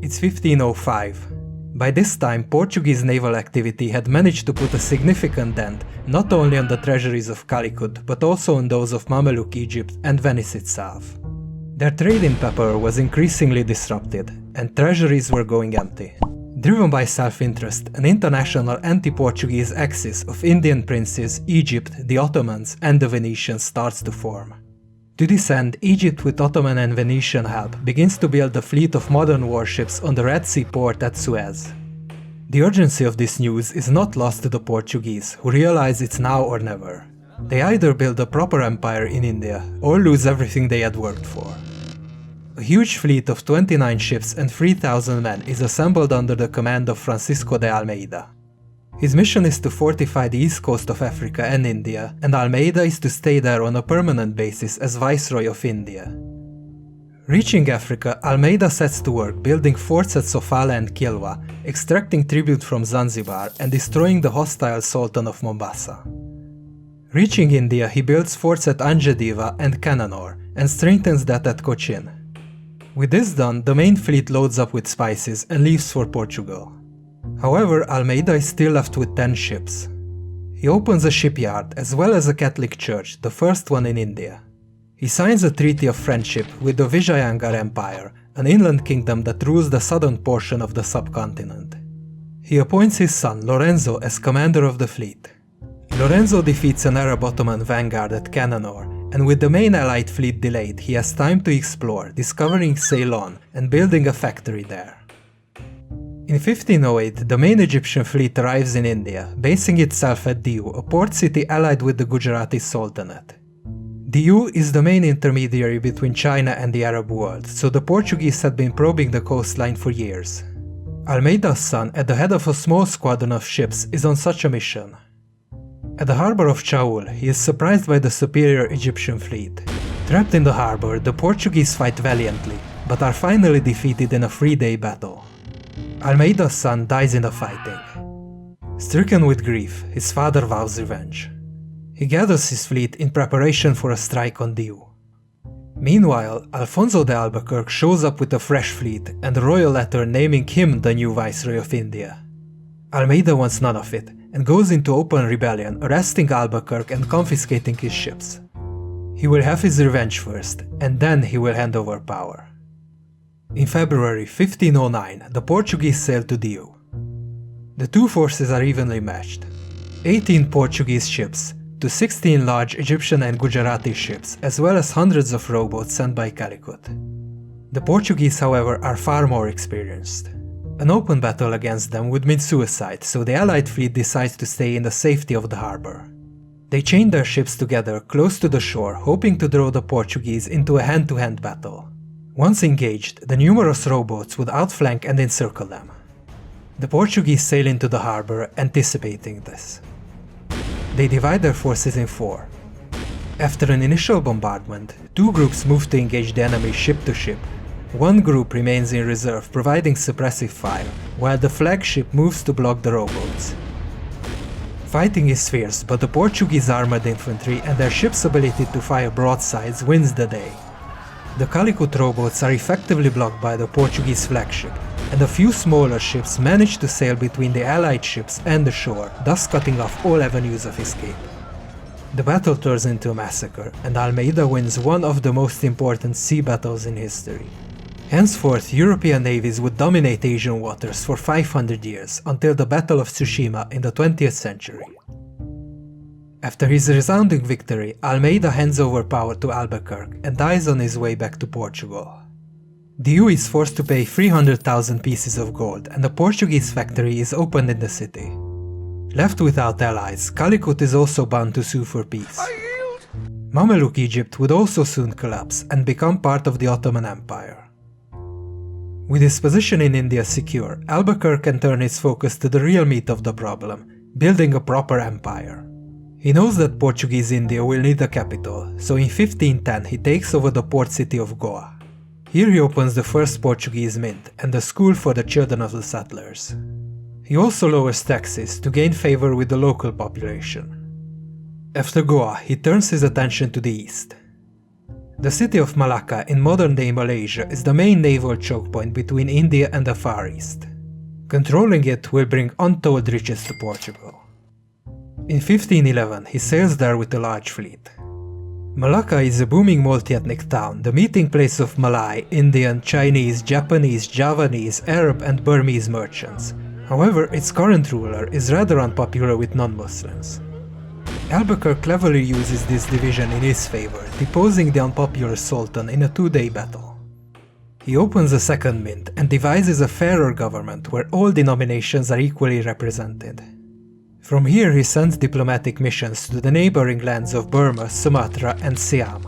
It's 1505. By this time, Portuguese naval activity had managed to put a significant dent not only on the treasuries of Calicut, but also on those of Mameluke Egypt and Venice itself. Their trade in pepper was increasingly disrupted, and treasuries were going empty. Driven by self-interest, an international anti-Portuguese axis of Indian princes, Egypt, the Ottomans, and the Venetians starts to form. To this end, Egypt, with Ottoman and Venetian help, begins to build a fleet of modern warships on the Red Sea port at Suez. The urgency of this news is not lost to the Portuguese, who realize it's now or never. They either build a proper empire in India, or lose everything they had worked for. A huge fleet of 29 ships and 3,000 men is assembled under the command of Francisco de Almeida. His mission is to fortify the east coast of Africa and India, and Almeida is to stay there on a permanent basis as Viceroy of India. Reaching Africa, Almeida sets to work building forts at Sofala and Kilwa, extracting tribute from Zanzibar and destroying the hostile Sultan of Mombasa. Reaching India, he builds forts at Anjadiva and Cananore, and strengthens that at Cochin. With this done, the main fleet loads up with spices and leaves for Portugal. However, Almeida is still left with 10 ships. He opens a shipyard as well as a Catholic church, the first one in India. He signs a treaty of friendship with the Vijayanagara Empire, an inland kingdom that rules the southern portion of the subcontinent. He appoints his son Lorenzo as commander of the fleet. Lorenzo defeats an Arab Ottoman vanguard at Cananore, and with the main Allied fleet delayed, he has time to explore, discovering Ceylon and building a factory there. In 1508, the main Egyptian fleet arrives in India, basing itself at Diu, a port city allied with the Gujarati Sultanate. Diu is the main intermediary between China and the Arab world, so the Portuguese had been probing the coastline for years. Almeida's son, at the head of a small squadron of ships, is on such a mission. At the harbor of Chaul, he is surprised by the superior Egyptian fleet. Trapped in the harbor, the Portuguese fight valiantly, but are finally defeated in a 3-day battle. Almeida's son dies in the fighting. Stricken with grief, his father vows revenge. He gathers his fleet in preparation for a strike on Diu. Meanwhile, Alfonso de Albuquerque shows up with a fresh fleet and a royal letter naming him the new Viceroy of India. Almeida wants none of it, and goes into open rebellion, arresting Albuquerque and confiscating his ships. He will have his revenge first, and then he will hand over power. In February 1509, the Portuguese sail to Diu. The two forces are evenly matched. 18 Portuguese ships to 16 large Egyptian and Gujarati ships, as well as hundreds of rowboats sent by Calicut. The Portuguese, however, are far more experienced. An open battle against them would mean suicide, so the Allied fleet decides to stay in the safety of the harbor. They chain their ships together close to the shore, hoping to draw the Portuguese into a hand-to-hand battle. Once engaged, the numerous rowboats would outflank and encircle them. The Portuguese sail into the harbor, anticipating this. They divide their forces in 4. After an initial bombardment, 2 groups move to engage the enemy ship to ship. One group remains in reserve, providing suppressive fire, while the flagship moves to block the rowboats. Fighting is fierce, but the Portuguese armored infantry and their ships' ability to fire broadsides wins the day. The Calicut rowboats are effectively blocked by the Portuguese flagship, and a few smaller ships manage to sail between the Allied ships and the shore, thus cutting off all avenues of escape. The battle turns into a massacre, and Almeida wins one of the most important sea battles in history. Henceforth, European navies would dominate Asian waters for 500 years, until the Battle of Tsushima in the 20th century. After his resounding victory, Almeida hands over power to Albuquerque and dies on his way back to Portugal. Diu is forced to pay 300,000 pieces of gold, and a Portuguese factory is opened in the city. Left without allies, Calicut is also bound to sue for peace. Mameluke Egypt would also soon collapse and become part of the Ottoman Empire. With his position in India secure, Albuquerque can turn his focus to the real meat of the problem, building a proper empire. He knows that Portuguese India will need a capital, so in 1510 he takes over the port city of Goa. Here he opens the first Portuguese mint and a school for the children of the settlers. He also lowers taxes to gain favor with the local population. After Goa, he turns his attention to the east. The city of Malacca in modern-day Malaysia is the main naval choke point between India and the Far East. Controlling it will bring untold riches to Portugal. In 1511, he sails there with a large fleet. Malacca is a booming multi-ethnic town, the meeting place of Malay, Indian, Chinese, Japanese, Javanese, Arab and Burmese merchants. However, its current ruler is rather unpopular with non-Muslims. Albuquerque cleverly uses this division in his favor, deposing the unpopular Sultan in a 2-day battle. He opens a second mint and devises a fairer government where all denominations are equally represented. From here he sends diplomatic missions to the neighboring lands of Burma, Sumatra and Siam.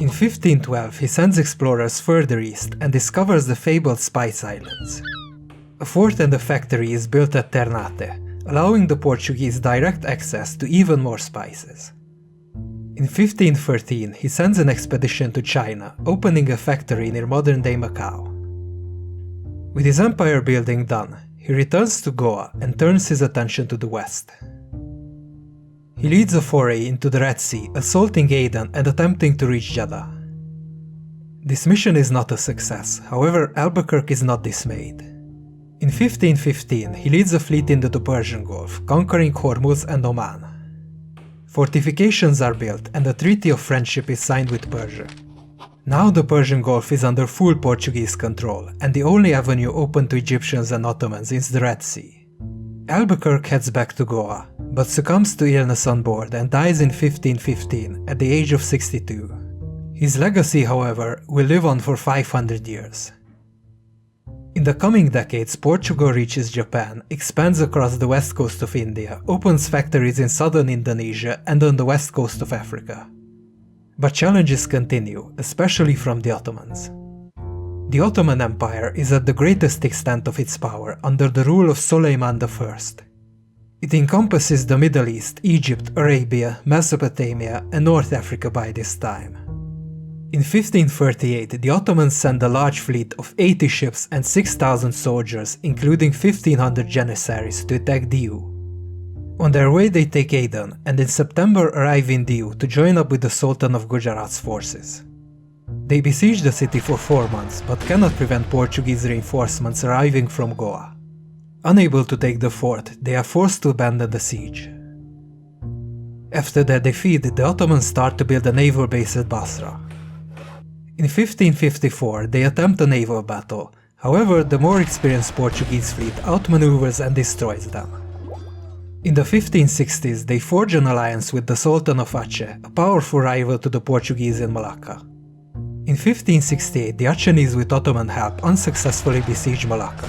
In 1512 he sends explorers further east and discovers the fabled Spice Islands. A fort and a factory is built at Ternate, allowing the Portuguese direct access to even more spices. In 1513 he sends an expedition to China, opening a factory near modern-day Macau. With his empire building done, he returns to Goa and turns his attention to the west. He leads a foray into the Red Sea, assaulting Aden and attempting to reach Jeddah. This mission is not a success, however Albuquerque is not dismayed. In 1515 he leads a fleet into the Persian Gulf, conquering Hormuz and Oman. Fortifications are built and a treaty of friendship is signed with Persia. Now the Persian Gulf is under full Portuguese control, and the only avenue open to Egyptians and Ottomans is the Red Sea. Albuquerque heads back to Goa, but succumbs to illness on board and dies in 1515 at the age of 62. His legacy, however, will live on for 500 years. In the coming decades, Portugal reaches Japan, expands across the west coast of India, opens factories in southern Indonesia and on the west coast of Africa. But challenges continue, especially from the Ottomans. The Ottoman Empire is at the greatest extent of its power under the rule of Suleiman I. It encompasses the Middle East, Egypt, Arabia, Mesopotamia and North Africa by this time. In 1538, the Ottomans send a large fleet of 80 ships and 6,000 soldiers, including 1,500 Janissaries, to attack Diu. On their way they take Aden, and in September arrive in Diu to join up with the Sultan of Gujarat's forces. They besiege the city for 4 months, but cannot prevent Portuguese reinforcements arriving from Goa. Unable to take the fort, they are forced to abandon the siege. After their defeat, the Ottomans start to build a naval base at Basra. In 1554, they attempt a naval battle, however the more experienced Portuguese fleet outmaneuvers and destroys them. In the 1560s, they forge an alliance with the Sultan of Aceh, a powerful rival to the Portuguese in Malacca. In 1568, the Acehnese with Ottoman help unsuccessfully besiege Malacca.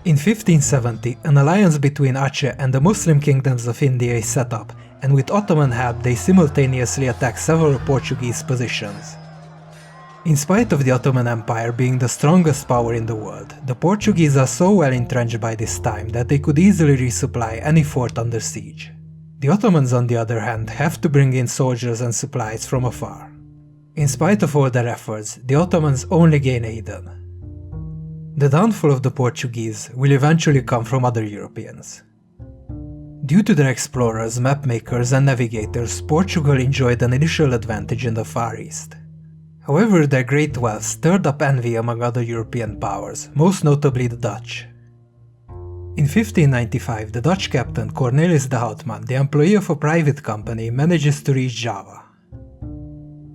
In 1570, an alliance between Aceh and the Muslim kingdoms of India is set up, and with Ottoman help they simultaneously attack several Portuguese positions. In spite of the Ottoman Empire being the strongest power in the world, the Portuguese are so well entrenched by this time that they could easily resupply any fort under siege. The Ottomans, on the other hand, have to bring in soldiers and supplies from afar. In spite of all their efforts, the Ottomans only gain Aden. The downfall of the Portuguese will eventually come from other Europeans. Due to their explorers, mapmakers and navigators, Portugal enjoyed an initial advantage in the Far East. However, their great wealth stirred up envy among other European powers, most notably the Dutch. In 1595, the Dutch captain Cornelis de Houtman, the employee of a private company, manages to reach Java.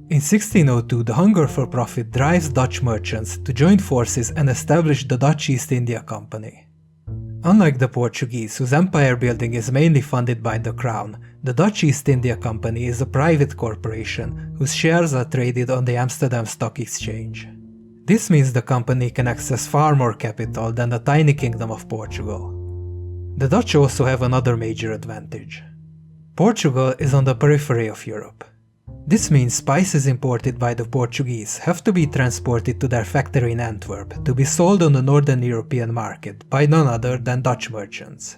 In 1602, the hunger for profit drives Dutch merchants to join forces and establish the Dutch East India Company. Unlike the Portuguese, whose empire building is mainly funded by the crown, the Dutch East India Company is a private corporation whose shares are traded on the Amsterdam Stock Exchange. This means the company can access far more capital than the tiny kingdom of Portugal. The Dutch also have another major advantage. Portugal is on the periphery of Europe. This means spices imported by the Portuguese have to be transported to their factory in Antwerp to be sold on the Northern European market by none other than Dutch merchants.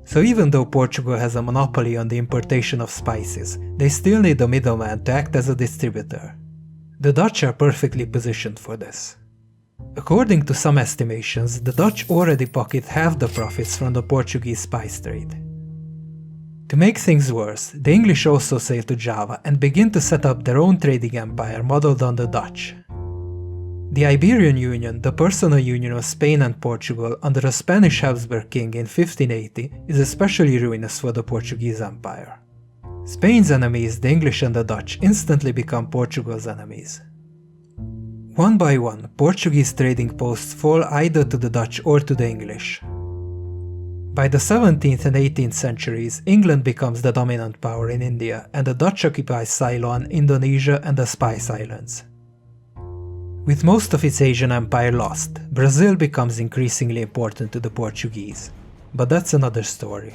So even though Portugal has a monopoly on the importation of spices, they still need a middleman to act as a distributor. The Dutch are perfectly positioned for this. According to some estimations, the Dutch already pocket half the profits from the Portuguese spice trade. To make things worse, the English also sailed to Java and began to set up their own trading empire modeled on the Dutch. The Iberian Union, the personal union of Spain and Portugal under a Spanish Habsburg king in 1580, is especially ruinous for the Portuguese Empire. Spain's enemies, the English and the Dutch, instantly become Portugal's enemies. One by one, Portuguese trading posts fall either to the Dutch or to the English. By the 17th and 18th centuries, England becomes the dominant power in India, and the Dutch occupy Ceylon, Indonesia, and the Spice Islands. With most of its Asian empire lost, Brazil becomes increasingly important to the Portuguese. But that's another story.